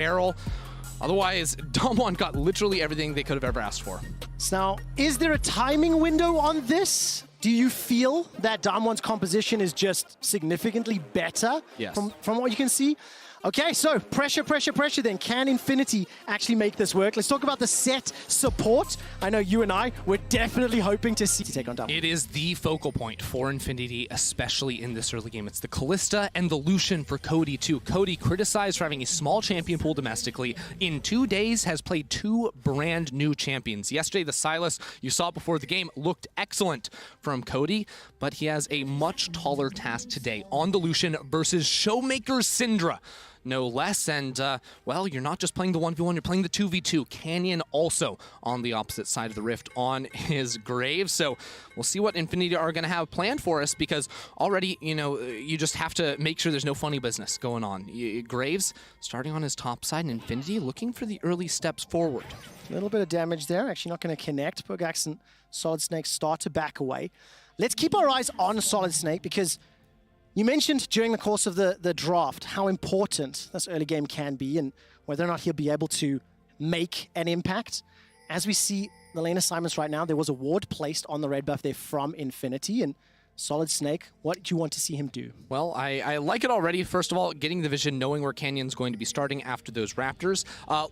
Barrel. Otherwise, DAMWON got literally everything they could have ever asked for. So now, is there a timing window on this? Do you feel that DAMWON's composition is just significantly better from what you can see? Okay, so pressure then. Can Infinity actually make this work? Let's talk about the set support. I know you and I were definitely hoping to see take on DAMWON. It is the focal point for Infinity, especially in this early game. It's the Kalista and the Lucian for Cody too. Cody, criticized for having a small champion pool domestically, in 2 days has played 2 brand new champions. Yesterday, the Sylas, you saw it before the game, looked excellent from Cody, but he has a much taller task today on the Lucian versus Showmaker Syndra. No less, and well, you're not just playing the 1v1, you're playing the 2v2. Canyon also on the opposite side of the rift on his grave, so we'll see what Infinity are going to have planned for us, because already, you know, you just have to make sure there's no funny business going on. Graves starting on his top side, and Infinity looking for the early steps forward. A little bit of damage there, actually not going to connect. Bogax and Solid Snake start to back away. Let's keep our eyes on Solid Snake, because you mentioned during the course of the draft how important this early game can be and whether or not he'll be able to make an impact. As we see the lane assignments right now, there was a ward placed on the red buff there from Infinity, and Solid Snake, what do you want to see him do? Well, I like it already. First of all, getting the vision, knowing where Canyon's going to be starting after those Raptors.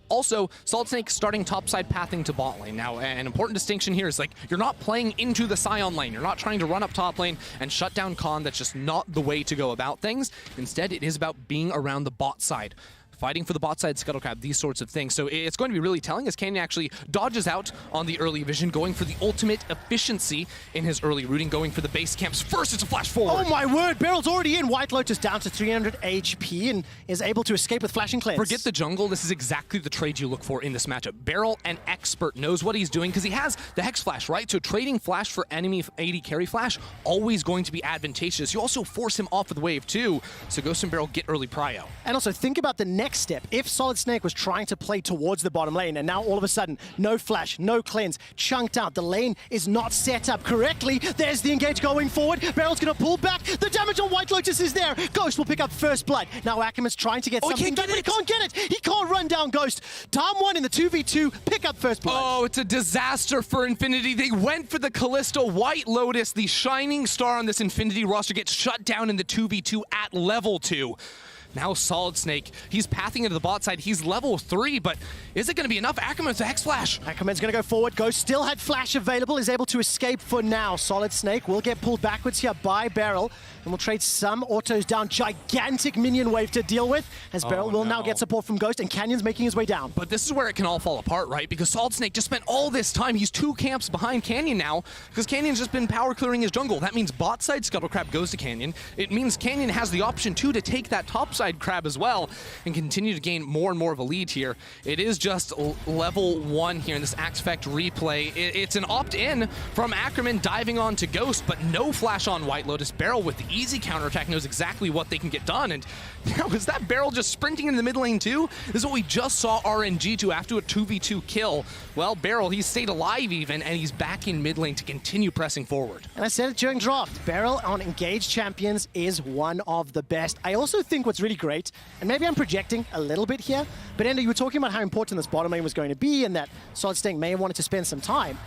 Also, Solid Snake starting topside pathing to bot lane. Now, an important distinction here is, like, you're not playing into the Sion lane. You're not trying to run up top lane and shut down Khan. That's just not the way to go about things. Instead, it is about being around the bot side, fighting for the bot side Scuttle Crab, these sorts of things. So it's going to be really telling as Canyon actually dodges out on the early vision, going for the ultimate efficiency in his early rooting, going for the base camps. First, it's a flash forward. Oh my word, Barrel's already in. White Lotus down to 300 HP and is able to escape with Flash and Cleanse. Forget the jungle, this is exactly the trade you look for in this matchup. Barrel, an expert, knows what he's doing because he has the Hex Flash, right? So trading Flash for enemy AD carry Flash, always going to be advantageous. You also force him off of the wave too, so Ghost and Barrel get early prio. And also think about the next step. If Solid Snake was trying to play towards the bottom lane, and now all of a sudden, no Flash, no Cleanse, chunked out, the lane is not set up correctly. There's the engage going forward. Barrel's gonna pull back. The damage on White Lotus is there. Ghost will pick up first blood. Now Ackerman's trying to get something done, but he can't get it. He can't run down Ghost. DAMWON in the 2v2, pick up first blood. Oh, it's a disaster for Infinity. They went for the Callisto. White Lotus, the shining star on this Infinity roster, gets shut down in the 2v2 at level 2. Now Solid Snake, he's pathing into the bot side. He's level 3, but is it going to be enough? Ackerman with the Hex Flash. Ackerman's going to go forward. Ghost still had Flash available, is able to escape for now. Solid Snake will get pulled backwards here by Barrel, and will trade some autos down. Gigantic minion wave to deal with, as Barrel will now get support from Ghost, and Canyon's making his way down. But this is where it can all fall apart, right? Because Solid Snake just spent all this time. He's 2 camps behind Canyon now, because Canyon's just been power clearing his jungle. That means bot side Scuttle Crab goes to Canyon. It means Canyon has the option too to take that top side Crab as well, and continue to gain more and more of a lead here. It is just level 1 here in this Axe Effect replay. It's an opt-in from Ackerman diving on to Ghost, but no Flash on White Lotus. Barrel with the easy counterattack knows exactly what they can get done, and now is that Barrel just sprinting into the mid lane too? This is what we just saw RNG to after a 2v2 kill. Well, Barrel, he stayed alive even, and he's back in mid lane to continue pressing forward. And I said it during draft, Barrel on engaged champions is one of the best. I also think what's really great, and maybe I'm projecting a little bit here, but Ender, you were talking about how important this bottom lane was going to be and that Solid Snake may have wanted to spend some time.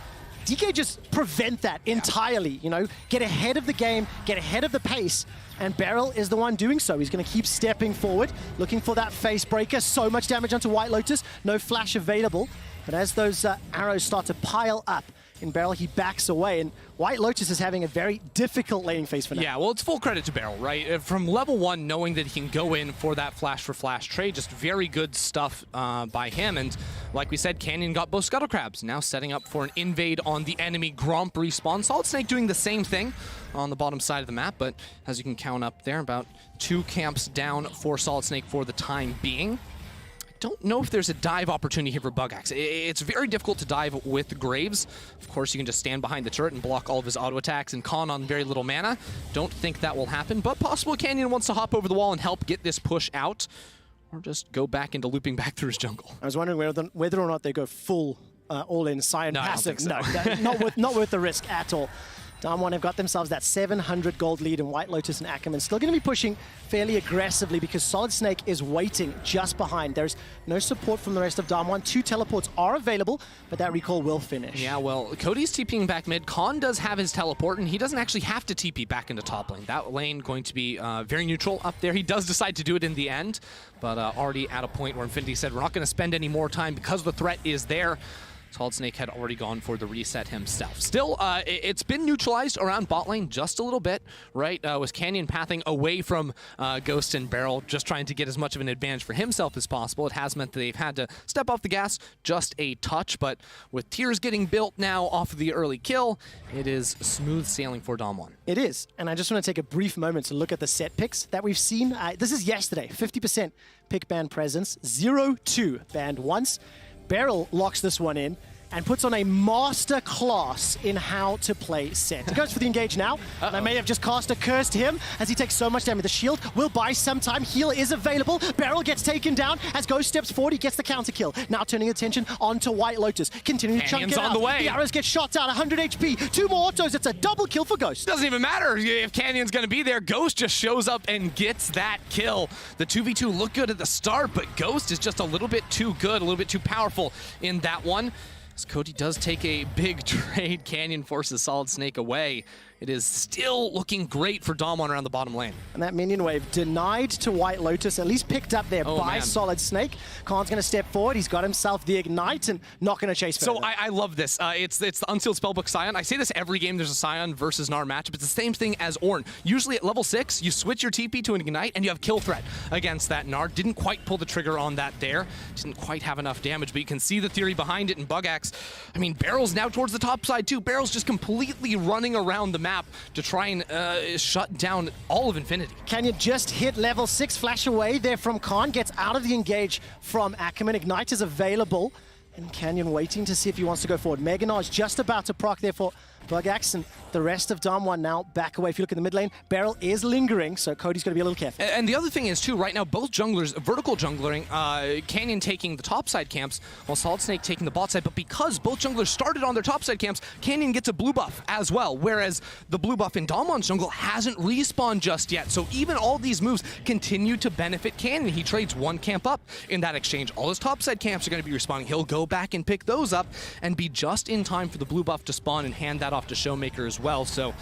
DK just prevent that entirely, you know, get ahead of the game, get ahead of the pace, and Barrel is the one doing so. He's going to keep stepping forward, looking for that face breaker. So much damage onto White Lotus, no Flash available, but as those arrows start to pile up in Barrel, he backs away, and White Lotus is having a very difficult laning phase for now. Yeah, well, it's full credit to Barrel, right? From level 1, knowing that he can go in for that flash for flash trade, just very good stuff by him. And like we said, Canyon got both Scuttle Crabs, now setting up for an invade on the enemy Gromp respawn. Solid Snake doing the same thing on the bottom side of the map, but as you can count up there, about 2 camps down for Solid Snake for the time being. Don't know if there's a dive opportunity here for Bogax. It's very difficult to dive with Graves. Of course, you can just stand behind the turret and block all of his auto attacks and Khan on very little mana. Don't think that will happen, but possible Canyon wants to hop over the wall and help get this push out, or just go back into looping back through his jungle. I was wondering whether or not they go full all-in Sion passive. So. No, not worth the risk at all. DAMWON have got themselves that 700 gold lead, and White Lotus and Ackerman still going to be pushing fairly aggressively because Solid Snake is waiting just behind. There's no support from the rest of DAMWON. 2 teleports are available, but that recall will finish. Yeah, well, Cody's TPing back mid. Khan does have his teleport, and he doesn't actually have to TP back into top lane. That lane going to be very neutral up there. He does decide to do it in the end, but already at a point where Infinity said, we're not going to spend any more time because the threat is there. Solid Snake had already gone for the reset himself. Still, it's been neutralized around bot lane just a little bit, right? With Canyon pathing away from Ghost and Beryl, just trying to get as much of an advantage for himself as possible. It has meant that they've had to step off the gas just a touch, but with tiers getting built now off of the early kill, it is smooth sailing for DAMWON. It is, and I just want to take a brief moment to look at the set picks that we've seen. This is yesterday, 50% pick ban presence, 0-2 banned once. Beryl locks this one in and puts on a master class in how to play set. He goes for the engage now, and I may have just cast a curse to him as he takes so much damage. The shield will buy some time. Heal is available. Beryl gets taken down as Ghost steps forward. He gets the counter kill. Now turning attention onto White Lotus. Continuing to chunk it out. On the way. The arrows get shot down. 100 HP. 2 more autos. It's a double kill for Ghost. Doesn't even matter if Canyon's going to be there. Ghost just shows up and gets that kill. The 2v2 looked good at the start, but Ghost is just a little bit too good, a little bit too powerful in that one. As Cody does take a big trade, Canyon forces Solid Snake away. It is still looking great for DAMWON around the bottom lane. And that minion wave denied to White Lotus, at least picked up there by Solid Snake. Khan's going to step forward. He's got himself the Ignite and not going to chase further. So I love this. It's the Unsealed Spellbook Scion. I say this every game there's a Scion versus Gnar matchup. It's the same thing as Ornn. Usually at level 6, you switch your TP to an Ignite and you have kill threat against that Gnar. Didn't quite pull the trigger on that there. Didn't quite have enough damage, but you can see the theory behind it in Bugax. I mean, Beryl's now towards the top side too. Beryl's just completely running around the map to try and shut down all of Infinity. Canyon just hit level 6, flash away there from Khan, gets out of the engage from Ackerman. Ignite is available, and Canyon waiting to see if he wants to go forward. Mega Gnar is just about to proc there for Bugax, and the rest of DAMWON now back away. If you look in the mid lane, Beryl is lingering, so Cody's going to be a little careful. And the other thing is, too, right now, both junglers, vertical junglering, Canyon taking the top side camps, while Solid Snake taking the bot side. But because both junglers started on their top side camps, Canyon gets a blue buff as well, whereas the blue buff in DAMWON's jungle hasn't respawned just yet. So even all these moves continue to benefit Canyon. He trades one camp up in that exchange. All his top side camps are going to be respawning. He'll go back and pick those up and be just in time for the blue buff to spawn and hand that off to Showmaker as well. So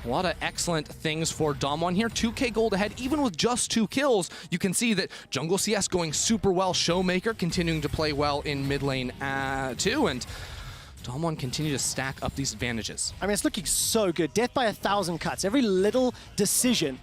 a lot of excellent things for DAMWON here. 2k gold ahead, even with just 2 kills. You can see that jungle CS going super well. Showmaker continuing to play well in mid lane too, and DAMWON continue to stack up these advantages. I mean, it's looking so good. Death by 1,000 cuts. Every little decision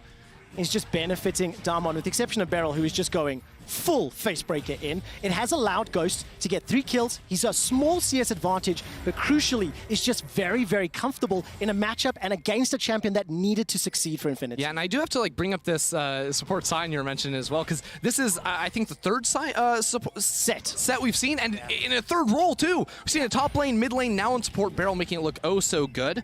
is just benefiting DAMWON, with the exception of Beryl, who is just going full Facebreaker in. It has allowed Ghost to get 3 kills. He's a small CS advantage, but crucially, is just very, very comfortable in a matchup and against a champion that needed to succeed for Infinity. Yeah, and I do have to bring up this support sign you were mentioning as well, because this is, I think, the third set we've seen, and in a third role too. We've seen a top lane, mid lane, now in support, Beryl making it look oh so good.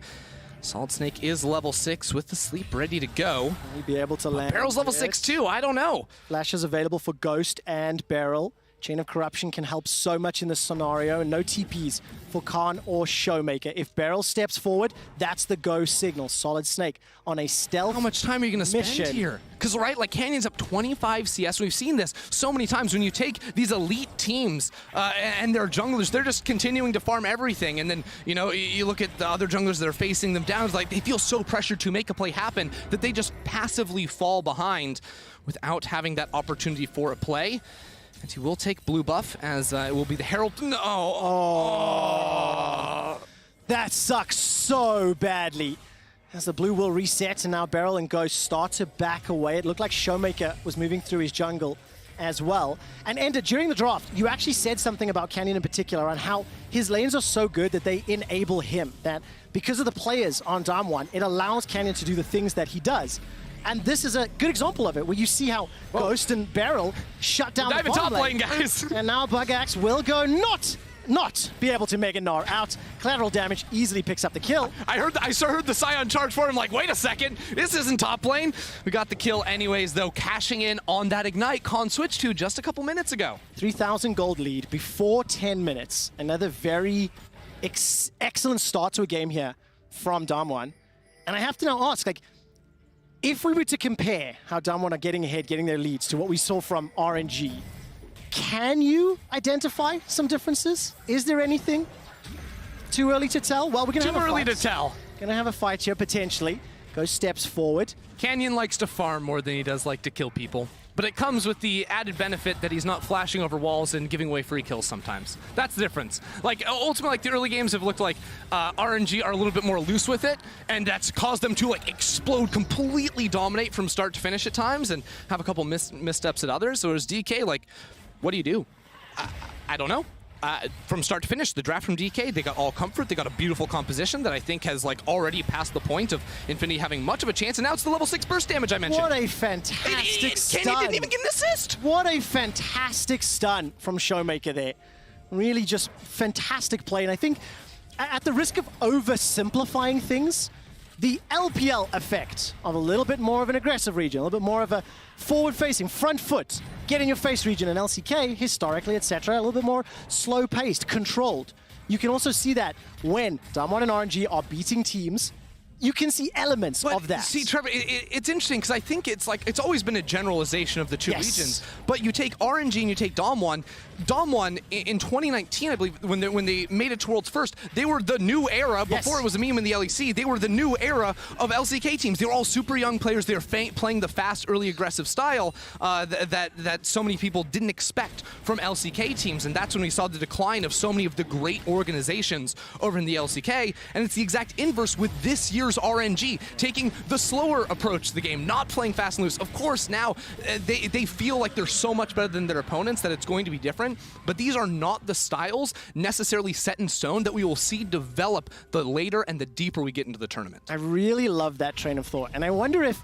Solid Snake is level 6 with the sleep ready to go. He'll be able to land. Beryl's level 6 too, I don't know. Flash is available for Ghost and Beryl. Chain of Corruption can help so much in this scenario, and no TPs for Khan or Showmaker. If Beryl steps forward, that's the go signal. Solid Snake on a stealth. How much time are you going to spend here? Because, right, like Canyon's up 25 CS. We've seen this so many times when you take these elite teams and their junglers, they're just continuing to farm everything. And then, you know, you look at the other junglers that are facing them down, it's like they feel so pressured to make a play happen that they just passively fall behind without having that opportunity for a play. And he will take blue buff, as it will be the Herald. No! Oh. That sucks so badly. As the blue will reset, and now Beryl and Ghost start to back away. It looked like Showmaker was moving through his jungle as well. And Ender, during the draft, you actually said something about Canyon in particular on how his lanes are so good that they enable him. That because of the players on DAMWON, it allows Canyon to do the things that he does. And this is a good example of it, where you see how Ghost and Beryl shut down the top lane, guys. And now Bugax will go not be able to Mega Gnar out. Collateral damage easily picks up the kill. I heard the Scion charge for him, like, wait a second, this isn't top lane. We got the kill anyways, though, cashing in on that Ignite Khan switched to just a couple minutes ago. 3,000 gold lead before 10 minutes. Another very excellent start to a game here from DAMWON. And I have to now ask, like, if we were to compare how DAMWON are getting ahead, getting their leads to what we saw from RNG, can you identify some differences? Is there anything? Too early to tell? Well, we're going to have a fight. Too early to tell. Going to have a fight here, potentially. Go steps forward. Canyon likes to farm more than he does like to kill people. But it comes with the added benefit that he's not flashing over walls and giving away free kills sometimes. That's the difference. Like, ultimately, like, the early games have looked like RNG are a little bit more loose with it, and that's caused them to, like, explode, completely dominate from start to finish at times and have a couple missteps at others. So as DK, like, what do you do? I don't know. From start to finish, the draft from DK, they got all comfort, they got a beautiful composition that I think has like already passed the point of Infinity having much of a chance, and now it's the level 6 burst damage I mentioned. What a fantastic stun. Kenny didn't even get an assist. What a fantastic stun from Showmaker there. Really just fantastic play, and I think at the risk of oversimplifying things, the LPL effect of a little bit more of an aggressive region, a little bit more of a forward-facing, front foot, get in your face region in LCK, historically, etc., a little bit more slow-paced, controlled. You can also see that when DAMWON and RNG are beating teams, you can see elements of that. See, Trevor, it's interesting because I think it's like it's always been a generalization of the two regions. But you take RNG and you take DAMWON. DAMWON in 2019, I believe, when they made it to Worlds First, they were the new era. Before it was a meme in the LEC, they were the new era of LCK teams. They were all super young players. They were playing the fast, early aggressive style that so many people didn't expect from LCK teams, and that's when we saw the decline of so many of the great organizations over in the LCK. And it's the exact inverse with this year's RNG, taking the slower approach to the game, not playing fast and loose. Of course, now they feel like they're so much better than their opponents that it's going to be different, but these are not the styles necessarily set in stone that we will see develop the later and the deeper we get into the tournament. I really love that train of thought, and I wonder if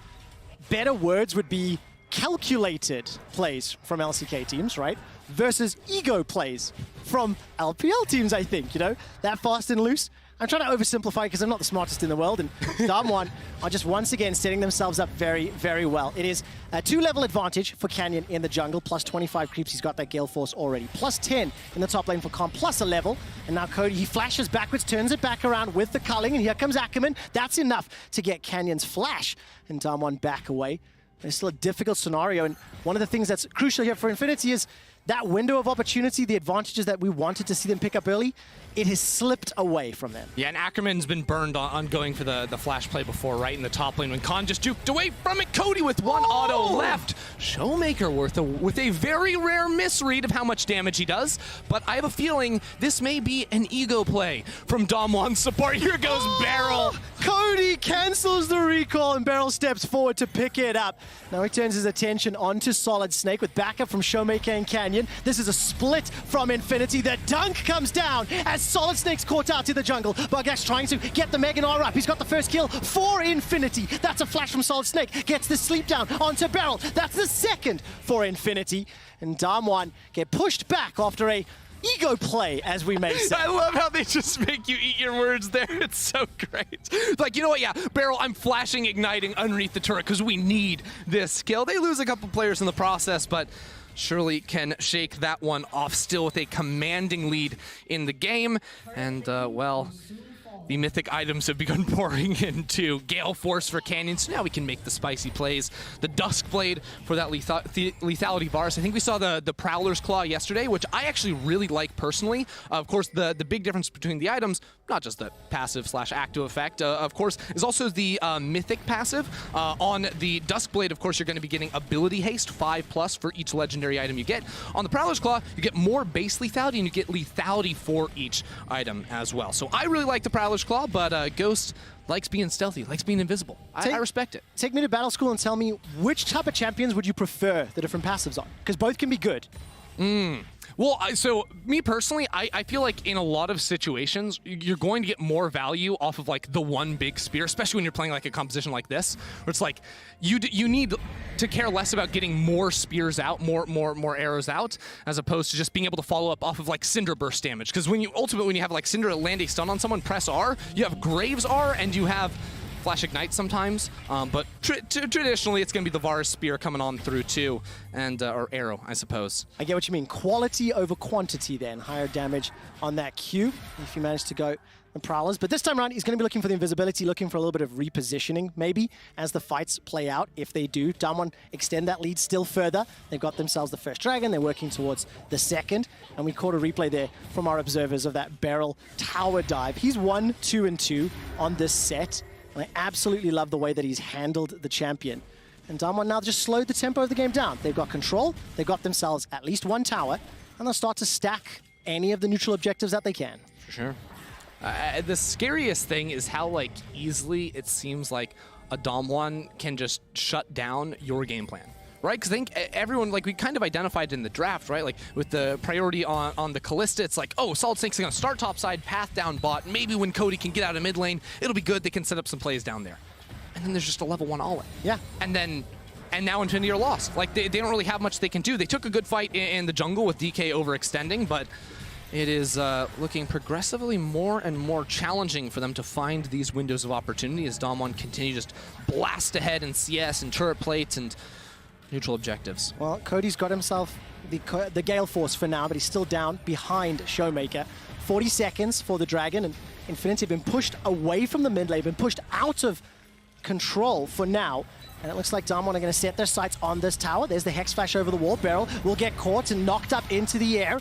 better words would be calculated plays from LCK teams, right? Versus ego plays from LPL teams, I think, you know? That fast and loose. I'm trying to oversimplify because I'm not the smartest in the world, and DAMWON are just once again setting themselves up very, very well. It is a 2-level advantage for Canyon in the jungle, plus 25 creeps. He's got that Gale Force already. Plus 10 in the top lane for Calm, plus a level. And now Cody, he flashes backwards, turns it back around with the culling, and here comes Ackerman. That's enough to get Canyon's flash, and DAMWON back away. It's still a difficult scenario, and one of the things that's crucial here for Infinity is that window of opportunity, the advantages that we wanted to see them pick up early, it has slipped away from them. Yeah, and Ackerman's been burned on going for the flash play before, right in the top lane when Khan just juked away from it. Cody with one auto left. Showmaker with a very rare misread of how much damage he does, but I have a feeling this may be an ego play from DAMWON's support. Here goes Beryl. Cody cancels the recall, and Beryl steps forward to pick it up. Now he turns his attention onto Solid Snake with backup from Showmaker and Canyon. This is a split from Infinity. The dunk comes down as Solid Snake's caught out to the jungle. Bugdash trying to get the Megan R up. He's got the first kill for Infinity. That's a flash from Solid Snake. Gets the sleep down onto Beryl. That's the second for Infinity. And DAMWON get pushed back after a ego play, as we may say. I love how they just make you eat your words there. It's so great. Like, you know what? Yeah, Beryl, I'm flashing, igniting underneath the turret because we need this skill. They lose a couple players in the process, but surely can shake that one off still with a commanding lead in the game. And, well, the mythic items have begun pouring into Gale Force for Canyon, so now we can make the spicy plays. The Dusk Blade for that lethality bar. So I think we saw the Prowler's Claw yesterday, which I actually really like personally. Of course, the big difference between the items, not just the passive/active effect, of course, is also the mythic passive. On the Dusk Blade, of course, you're going to be getting ability haste, 5+ for each legendary item you get. On the Prowler's Claw, you get more base lethality, and you get lethality for each item as well. So I really like the Prowler's Claw, but Ghost likes being stealthy, likes being invisible. I respect it. Take me to Battle School and tell me which type of champions would you prefer the different passives on? Because both can be good. Well, so me personally, I feel like in a lot of situations, you're going to get more value off of like the one big spear, especially when you're playing like a composition like this, where it's like you need to care less about getting more spears out, more arrows out, as opposed to just being able to follow up off of like Cinder Burst damage. Because when you have like Cinder land a stun on someone, press R, you have Graves R, and you have Flash Ignite sometimes, but traditionally it's going to be the Varus Spear coming on through too, and or Arrow, I suppose. I get what you mean. Quality over quantity then. Higher damage on that Q if you manage to go the Prowlers. But this time around, he's going to be looking for the invisibility, looking for a little bit of repositioning maybe as the fights play out. If they do, DAMWON extend that lead still further. They've got themselves the first dragon. They're working towards the second. And we caught a replay there from our observers of that Beryl tower dive. He's 1, 2, and 2 on this set. And I absolutely love the way that he's handled the champion. And DAMWON now just slowed the tempo of the game down. They've got control. They've got themselves at least one tower. And they'll start to stack any of the neutral objectives that they can. For sure. The scariest thing is how like easily it seems like a DAMWON can just shut down your game plan, right? Because I think everyone, like we kind of identified in the draft, right? Like with the priority on the Callista, it's like, oh, Solid Snake's gonna start topside, path down bot. Maybe when Cody can get out of mid lane, it'll be good. They can set up some plays down there. And then there's just a level 1 all-in. Yeah. And now Infinity are lost. Like they don't really have much they can do. They took a good fight in the jungle with DK overextending, but it is looking progressively more and more challenging for them to find these windows of opportunity as DAMWON continue to just blast ahead in CS and turret plates and neutral objectives. Well, Cody's got himself the Gale Force for now, but he's still down behind Showmaker. 40 seconds for the Dragon, and Infinity have been pushed away from the mid lane, been pushed out of control for now. And it looks like DAMWON are going to set their sights on this tower. There's the Hex Flash over the wall. Beryl will get caught and knocked up into the air.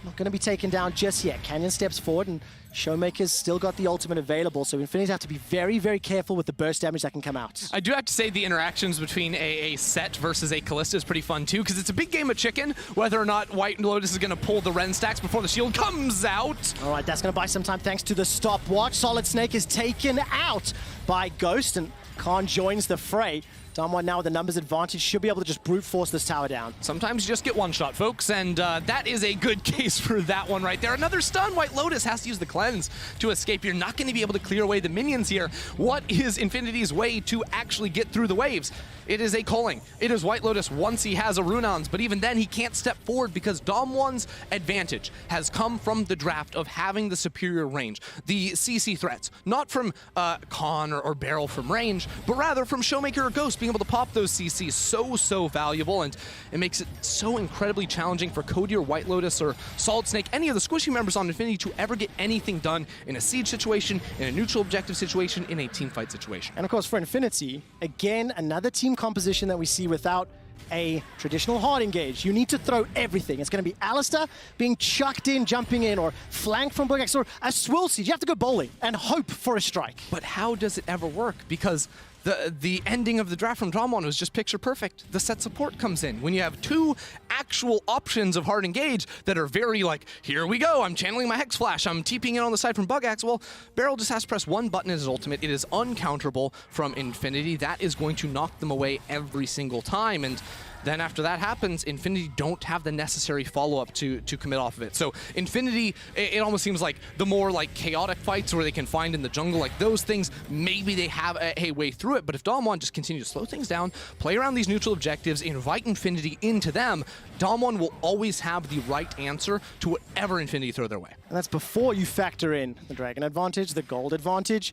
Not going to be taken down just yet. Canyon steps forward, and Showmaker's still got the ultimate available, so Infinity have to be very, very careful with the burst damage that can come out. I do have to say the interactions between a Set versus a Callista is pretty fun too, because it's a big game of chicken, whether or not White Lotus is going to pull the Ren stacks before the shield comes out. All right, that's going to buy some time thanks to the stopwatch. Solid Snake is taken out by Ghost, and Khan joins the fray. DAMWON now with the numbers advantage should be able to just brute force this tower down. Sometimes you just get one shot, folks, and that is a good case for that one right there. Another stun. White Lotus has to use the cleanse to escape. You're not going to be able to clear away the minions here. What is Infinity's way to actually get through the waves? It is a culling. It is White Lotus once he has a Runons, but even then he can't step forward because DAMWON's advantage has come from the draft of having the superior range. The CC threats, not from Khan or Beryl from range, but rather from Showmaker or Ghost. Being able to pop those CCs so valuable, and it makes it so incredibly challenging for Cody or White Lotus or Solid Snake, any of the squishy members on Infinity, to ever get anything done in a siege situation, in a neutral objective situation, in a team fight situation. And of course for Infinity, again, another team composition that we see without a traditional hard engage. You need to throw everything. It's going to be Alistar being chucked in, jumping in, or flanked from Bogex, or a Swill Siege. You have to go bowling and hope for a strike. But how does it ever work? Because the ending of the draft from DAMWON was just picture perfect. The set support comes in. When you have two actual options of hard engage that are very like, here we go, I'm channeling my Hex Flash, I'm TPing in on the side from Bugax, well, Beryl just has to press one button in his ultimate. It is uncounterable from Infinity. That is going to knock them away every single time. And then after that happens, Infinity don't have the necessary follow-up to commit off of it. So Infinity, it almost seems like the more like chaotic fights where they can find in the jungle, like those things, maybe they have a way through it. But if DAMWON just continue to slow things down, play around these neutral objectives, invite Infinity into them, DAMWON will always have the right answer to whatever Infinity throw their way. And that's before you factor in the Dragon advantage, the Gold advantage,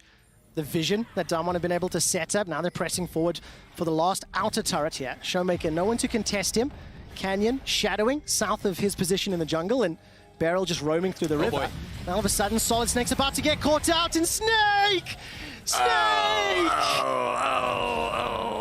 the vision that DAMWON have been able to set up. Now they're pressing forward for the last outer turret here. Showmaker, no one to contest him. Canyon shadowing south of his position in the jungle, and Beryl just roaming through the river. Boy. Now all of a sudden, Solid Snake's about to get caught out, and Snake! Snake!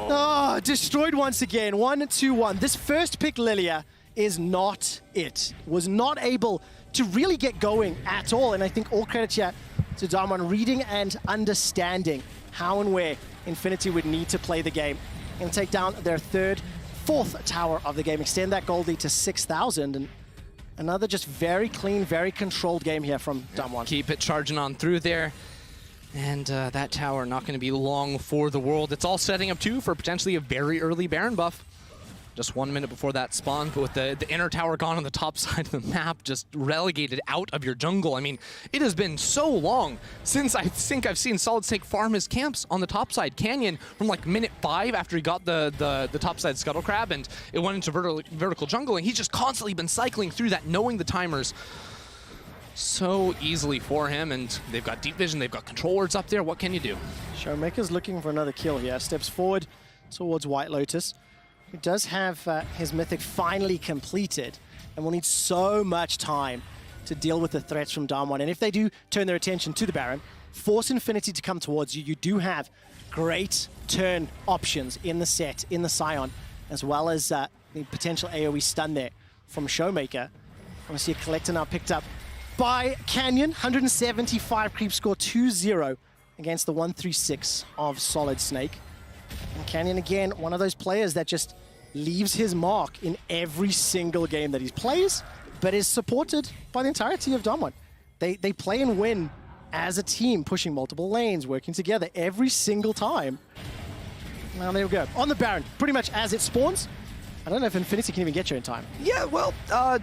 Oh, destroyed once again. 1-2-1. This first pick, Lilia, is not it. Was not able to really get going at all, and I think all credit here to DAMWON reading and understanding how and where Infinity would need to play the game and take down their fourth tower of the game, extend that gold lead to 6,000, and another just very clean, very controlled game here from DAMWON. Keep it charging on through there. And that tower not going to be long for the world. It's all setting up too for potentially a very early Baron buff. Just 1 minute before that spawn, but with the inner tower gone on the top side of the map, just relegated out of your jungle. I mean, it has been so long since I think I've seen Solid Snake farm his camps on the top side. Canyon from like minute 5 after he got the top side Scuttle Crab and it went into vertical jungle, and he's just constantly been cycling through that, knowing the timers. so easily for him, and they've got deep vision, they've got control wards up there. What can you do? Showmaker's looking for another kill here. Steps forward towards White Lotus, who does have his mythic finally completed, and will need so much time to deal with the threats from DAMWON. And if they do turn their attention to the Baron, force Infinity to come towards you. You do have great turn options in the set, in the Scion, as well as the potential AoE stun there from Showmaker. I want to see a Collector now picked up by Canyon. 175 creep score, 2-0 against the 136 of Solid Snake. And Canyon, again, one of those players that just leaves his mark in every single game that he plays, but is supported by the entirety of DAMWON. They play and win as a team, pushing multiple lanes, working together every single time. Now there we go. On the Baron, pretty much as it spawns. I don't know if Infinity can even get you in time. Yeah, well,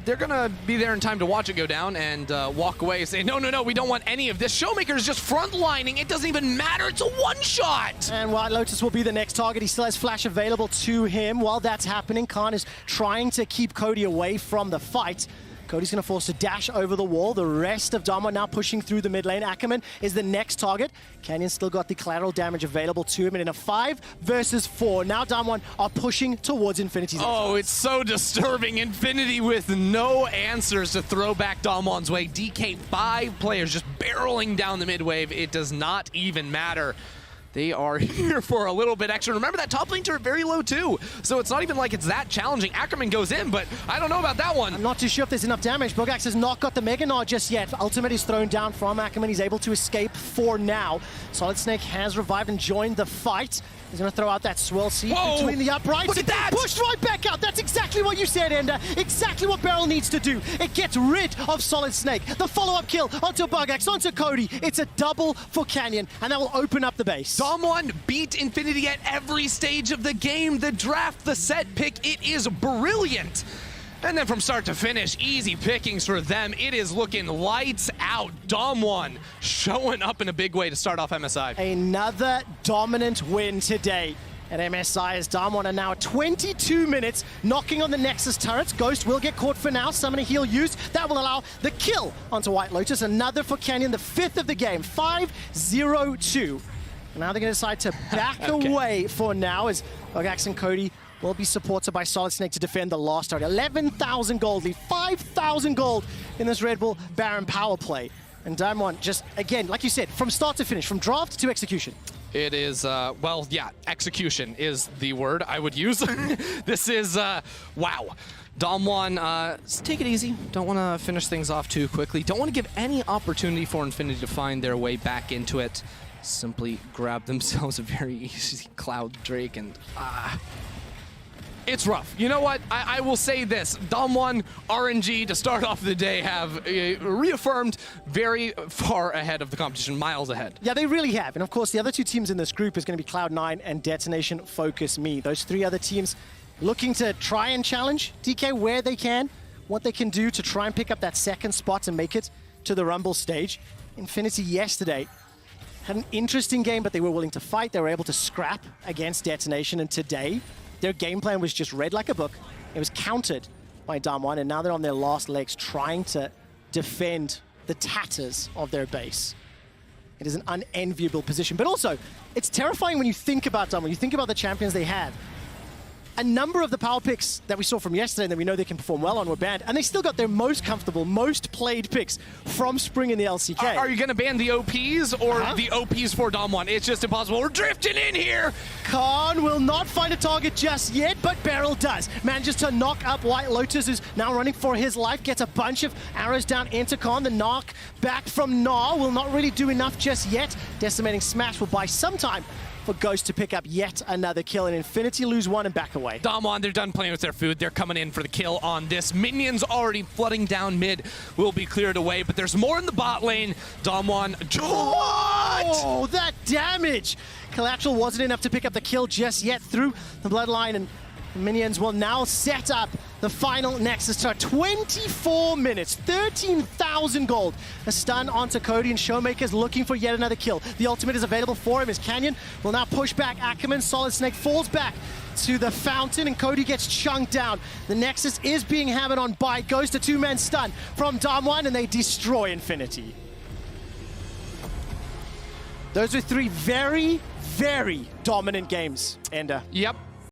they're going to be there in time to watch it go down and walk away and say, no, we don't want any of this. Showmaker is just frontlining. It doesn't even matter. It's a one-shot. And White Lotus will be the next target. He still has Flash available to him. While that's happening, Khan is trying to keep Cody away from the fight. Cody's going to force a dash over the wall. The rest of DAMWON now pushing through the mid lane. Ackerman is the next target. Canyon still got the collateral damage available to him. And in a 5 versus 4, now DAMWON are pushing towards Infinity's. Oh, it's so disturbing. Infinity with no answers to throw back DAMWON's way. DK, 5 players just barreling down the mid wave. It does not even matter. They are here for a little bit extra. Remember, that top lane turret very low too, so it's not even like it's that challenging. Ackerman goes in, but I don't know about that one. I'm not too sure if there's enough damage. Bogax has not got the Mega Nod just yet. Ultimate is thrown down from Ackerman. He's able to escape for now. Solid Snake has revived and joined the fight. He's going to throw out that swirl seed between the uprights. Look at that! Pushed right back out. That's exactly what you said, Ender. Exactly what Beryl needs to do. It gets rid of Solid Snake. The follow-up kill onto Bogax, onto Cody. It's a double for Canyon, and that will open up the base. DAMWON beat Infinity at every stage of the game. The draft, the set pick, it is brilliant. And then from start to finish, easy pickings for them. It is looking lights out. DAMWON showing up in a big way to start off MSI. Another dominant win today at MSI as DAMWON are now at 22 minutes knocking on the Nexus turrets. Ghost will get caught for now. Summoning heal used. That will allow the kill onto White Lotus. Another for Canyon, the 5th of the game. 5-0-2. And now they're going to decide to back away for now as Bogax and Cody will be supported by Solid Snake to defend the last target. 11,000 gold lead, 5,000 gold in this Red Bull Baron power play. And DAMWON just, again, like you said, from start to finish, from draft to execution. It is, well, yeah, execution is the word I would use. This is, wow. DAMWON, take it easy. Don't want to finish things off too quickly. Don't want to give any opportunity for Infinity to find their way back into it. Simply grab themselves a very easy Cloud Drake and, it's rough. You know what? I will say this. DAMWON RNG to start off the day have reaffirmed very far ahead of the competition, miles ahead. Yeah, they really have. And of course, the other 2 teams in this group is going to be Cloud9 and Detonation Focus Me. Those 3 other teams looking to try and challenge DK where they can, what they can do to try and pick up that 2nd spot and make it to the Rumble stage. Infinity yesterday had an interesting game, but they were willing to fight. They were able to scrap against Detonation, and today their game plan was just read like a book. It was countered by DAMWON, and now they're on their last legs trying to defend the tatters of their base. It is an unenviable position, but also it's terrifying when you think about DAMWON, you think about the champions they have. A number of the power picks that we saw from yesterday and that we know they can perform well on were banned, and they still got their most comfortable, most played picks from Spring in the LCK. Are you going to ban the OPs or the OPs for DAMWON? It's just impossible. We're drifting in here. Khan will not find a target just yet, but Beryl does. Manages to knock up White Lotus, who's now running for his life, gets a bunch of arrows down into Khan. The knock back from Gnar will not really do enough just yet. Decimating Smash will buy some time for Ghost to pick up yet another kill, and Infinity lose 1 and back away. DAMWON, they're done playing with their food. They're coming in for the kill on this. Minions already flooding down mid will be cleared away, but there's more in the bot lane. DAMWON, what? Oh, that damage! Collateral wasn't enough to pick up the kill just yet through the bloodline, and Minions will now set up the final Nexus to 24 minutes, 13,000 gold. A stun onto Cody, and Showmaker's looking for yet another kill. The ultimate is available for him as Canyon will now push back Ackerman. Solid Snake falls back to the fountain, and Cody gets chunked down. The Nexus is being hammered on Bite, goes to two-man stun from DAMWON, and they destroy Infinity. Those are three very, very dominant games, Ender. Yep.